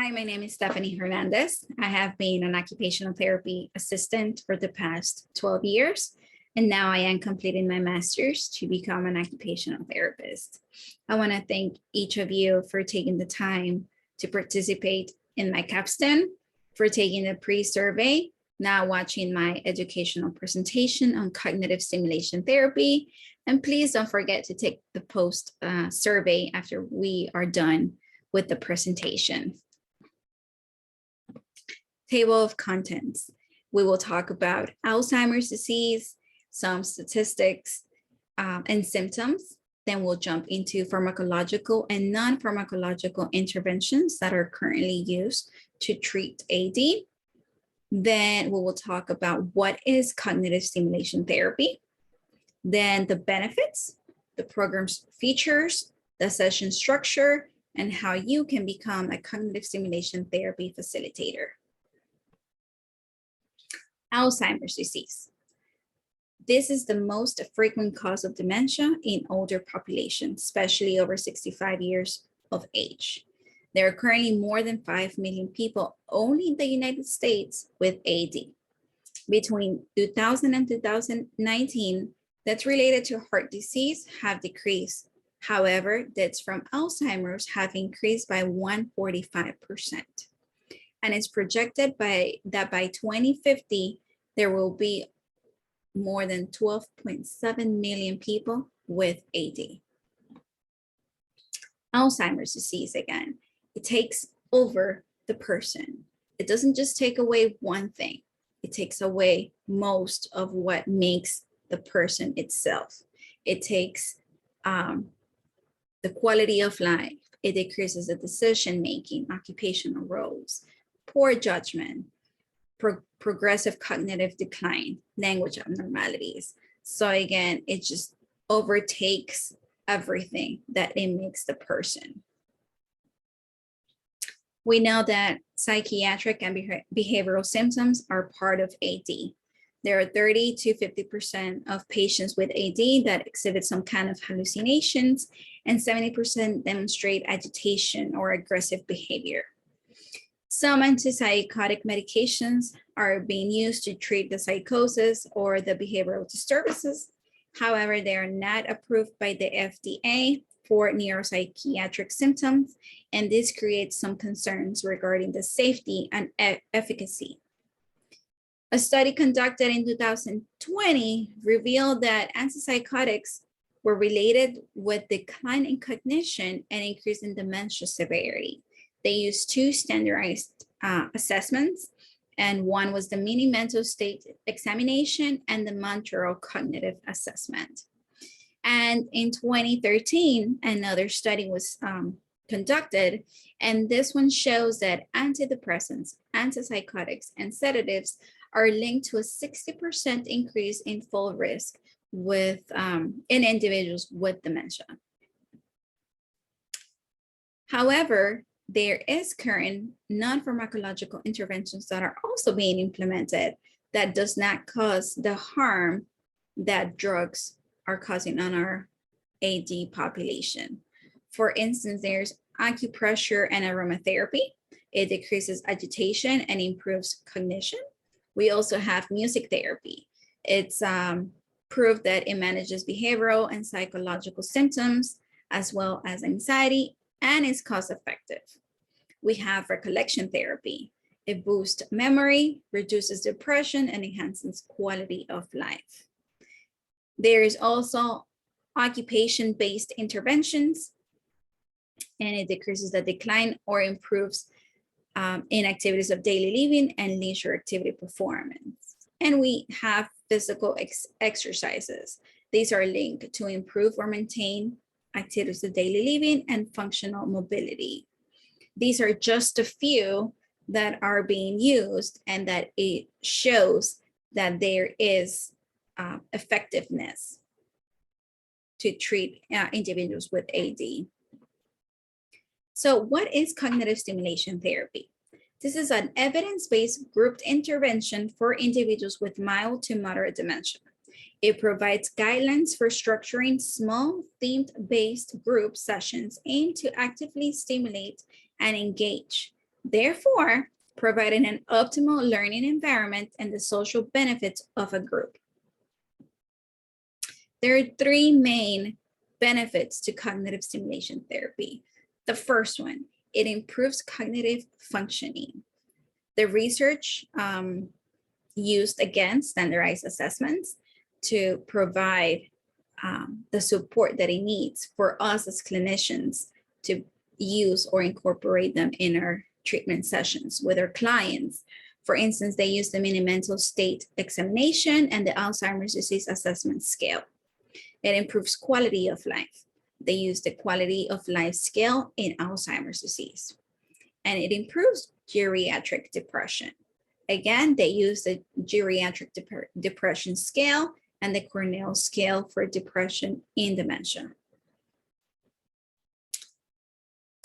Hi, my name is Stephanie Hernandez. I have been an occupational therapy assistant for the past 12 years, and now I am completing my master's to become an occupational therapist. I want to thank each of you for taking the time to participate in my Capstone, for taking the pre-survey, now watching my educational presentation on cognitive stimulation therapy, and please don't forget to take the post survey after we are done with the presentation. Table of contents. We will talk about Alzheimer's disease, some statistics and symptoms. Then we'll jump into pharmacological and non-pharmacological interventions that are currently used to treat AD. Then we will talk about what is cognitive stimulation therapy, then the benefits, the program's features, the session structure, and how you can become a cognitive stimulation therapy facilitator. Alzheimer's disease. This is the most frequent cause of dementia in older populations, especially over 65 years of age. There are currently more than 5 million people only in the United States with AD. Between 2000 and 2019, deaths related to heart disease have decreased. However, deaths from Alzheimer's have increased by 145%. And it's projected that by 2050, there will be more than 12.7 million people with AD. Alzheimer's disease, again, it takes over the person. It doesn't just take away one thing. It takes away most of what makes the person itself. It takes the quality of life. It decreases the decision-making, occupational roles, poor judgment, progressive cognitive decline, language abnormalities. So again, it just overtakes everything that it makes the person. We know that psychiatric and behavioral symptoms are part of AD. There are 30 to 50% of patients with AD that exhibit some kind of hallucinations, and 70% demonstrate agitation or aggressive behavior. Some antipsychotic medications are being used to treat the psychosis or the behavioral disturbances. However, they are not approved by the FDA for neuropsychiatric symptoms, and this creates some concerns regarding the safety and efficacy. A study conducted in 2020 revealed that antipsychotics were related with decline in cognition and increase in dementia severity. They used two standardized assessments, and one was the mini mental state examination and the Montreal cognitive assessment. And in 2013, another study was conducted, and this one shows that antidepressants, antipsychotics, and sedatives are linked to a 60% increase in fall risk with in individuals with dementia. However, there is current non-pharmacological interventions that are also being implemented that does not cause the harm that drugs are causing on our AD population. For instance, there's acupressure and aromatherapy. It decreases agitation and improves cognition. We also have music therapy. It's proved that it manages behavioral and psychological symptoms as well as anxiety, and is cost effective. We have recollection therapy. It boosts memory, reduces depression, and enhances quality of life. There is also occupation-based interventions, and it decreases the decline or improves in activities of daily living and leisure activity performance. And we have physical exercises. These are linked to improve or maintain activities of daily living and functional mobility. These are just a few that are being used, and that it shows that there is effectiveness to treat individuals with AD. So what is cognitive stimulation therapy? This is an evidence-based grouped intervention for individuals with mild to moderate dementia. It provides guidelines for structuring small themed-based group sessions aimed to actively stimulate and engage therefore providing an optimal learning environment and the social benefits of a group. There are three main benefits to cognitive stimulation therapy. The first one, it improves cognitive functioning. The research used, again, standardized assessments to provide the support that it needs for us as clinicians to use or incorporate them in our treatment sessions with our clients. For instance, they use them in a mental state examination and the Alzheimer's disease assessment scale. It improves quality of life. They use the quality of life scale in Alzheimer's disease. And it improves geriatric depression. Again, they use the geriatric depression scale and the Cornell scale for depression in dementia.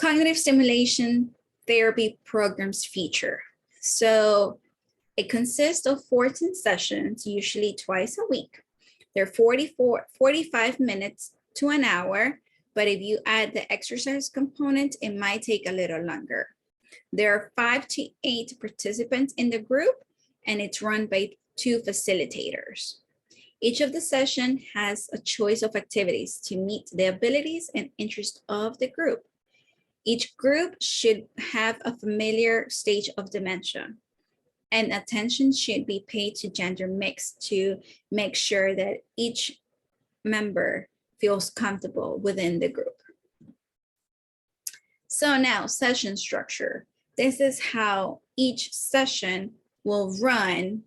Cognitive stimulation therapy programs feature. So it consists of 14 sessions, usually twice a week. They're 45 minutes to an hour, but if you add the exercise component, it might take a little longer. There are 5 to 8 participants in the group, and it's run by 2 facilitators. Each of the session has a choice of activities to meet the abilities and interests of the group. Each group should have a familiar stage of dementia, and attention should be paid to gender mix to make sure that each member feels comfortable within the group. So now, session structure. This is how each session will run.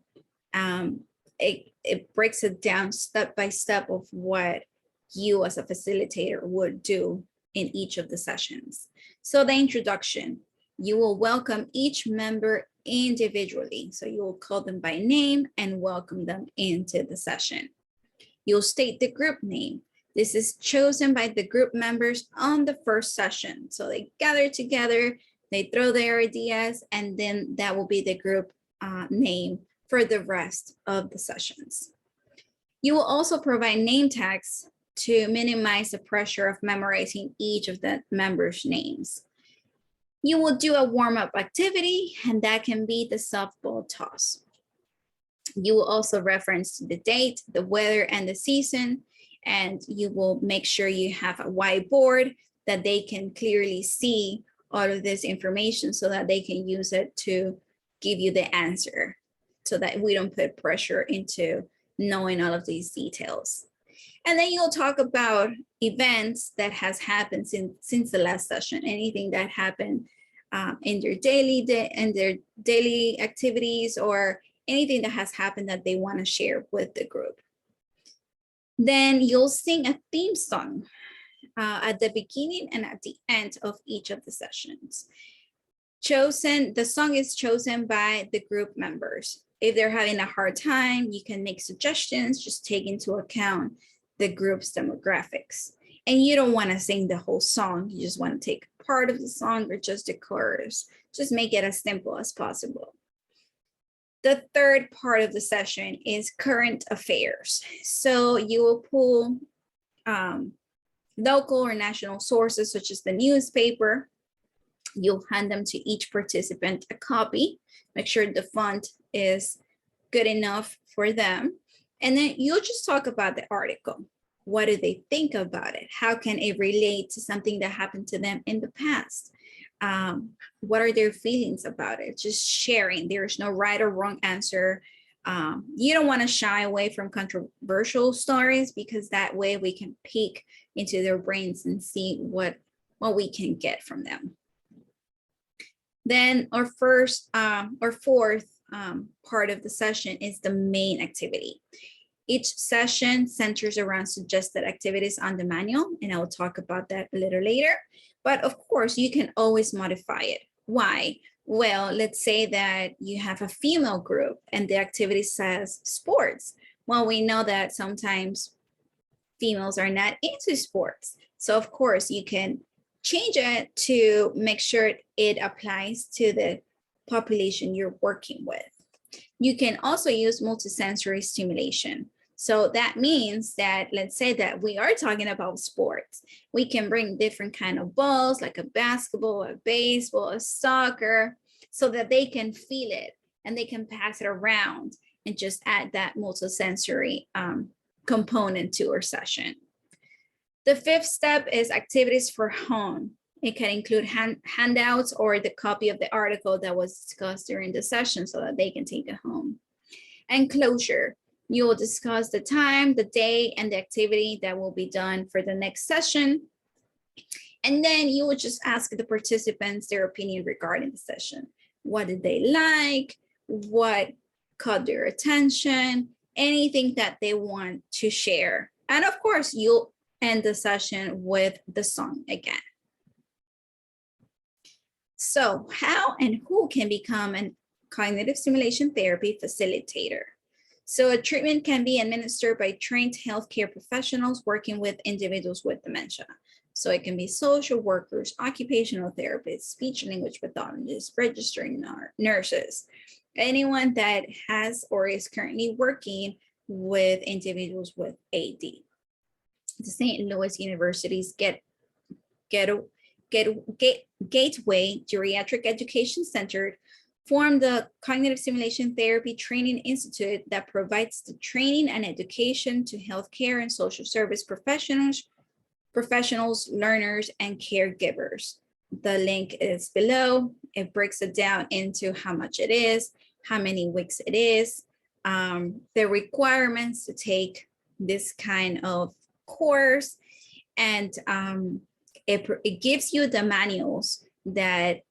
It breaks it down step by step of what you as a facilitator would do in each of the sessions. So the introduction, you will welcome each member individually. So you will call them by name and welcome them into the session. You'll state the group name. This is chosen by the group members on the first session. So they gather together, they throw their ideas, and then that will be the group name for the rest of the sessions. You will also provide name tags to minimize the pressure of memorizing each of the members' names. You will do a warm-up activity, and that can be the softball toss. You will also reference the date, the weather, and the season, and you will make sure you have a whiteboard that they can clearly see all of this information so that they can use it to give you the answer, so that we don't put pressure into knowing all of these details. And then you'll talk about events that has happened since the last session, anything that happened in their daily activities, or anything that has happened that they want to share with the group. Then you'll sing a theme song at the beginning and at the end of each of the sessions. The song is chosen by the group members. If they're having a hard time, you can make suggestions, just take into account the group's demographics. And you don't want to sing the whole song, you just want to take part of the song or just the chorus. Just make it as simple as possible. The third part of the session is current affairs. So you will pull local or national sources such as the newspaper. You'll hand them to each participant a copy. Make sure the font is good enough for them. And then you'll just talk about the article. What do they think about it? How can it relate to something that happened to them in the past? What are their feelings about it? Just sharing. There's no right or wrong answer. You don't want to shy away from controversial stories, because that way we can peek into their brains and see what we can get from them. Then our fourth part of the session is the main activity. Each session centers around suggested activities on the manual, and I will talk about that a little later. But of course, you can always modify it. Why? Well, let's say that you have a female group and the activity says sports. Well, we know that sometimes females are not into sports. So of course, you can change it to make sure it applies to the population you're working with. You can also use multisensory stimulation. So that means that, let's say that we are talking about sports. We can bring different kind of balls, like a basketball, a baseball, a soccer, so that they can feel it and they can pass it around and just add that multisensory component to our session. The fifth step is activities for home. It can include handouts or the copy of the article that was discussed during the session so that they can take it home. And closure. You will discuss the time, the day, and the activity that will be done for the next session. And then you will just ask the participants their opinion regarding the session. What did they like? What caught their attention? Anything that they want to share. And of course, you'll end the session with the song again. So how and who can become a cognitive stimulation therapy facilitator? So a treatment can be administered by trained healthcare professionals working with individuals with dementia. So it can be social workers, occupational therapists, speech and language pathologists, registering nurses, anyone that has or is currently working with individuals with AD. The St. Louis University's Gateway Geriatric Education Center formed the Cognitive Stimulation Therapy Training Institute that provides the training and education to healthcare and social service professionals, learners, and caregivers. The link is below. It breaks it down into how much it is, how many weeks it is, the requirements to take this kind of course, and it gives you the manuals that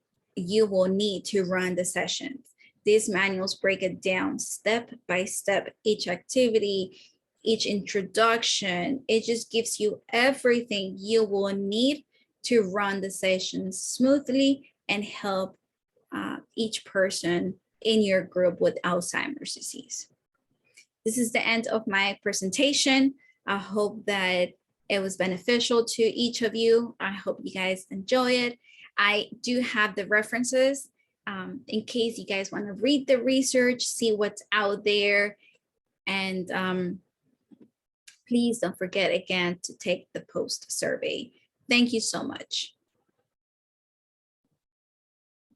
you will need to run the sessions. These manuals break it down step by step, each activity, each introduction. It just gives you everything you will need to run the sessions smoothly and help each person in your group with Alzheimer's disease. This is the end of my presentation. I hope that it was beneficial to each of you. I hope you guys enjoy it. I do have the references in case you guys want to read the research, see what's out there. And please don't forget again to take the post survey. Thank you so much.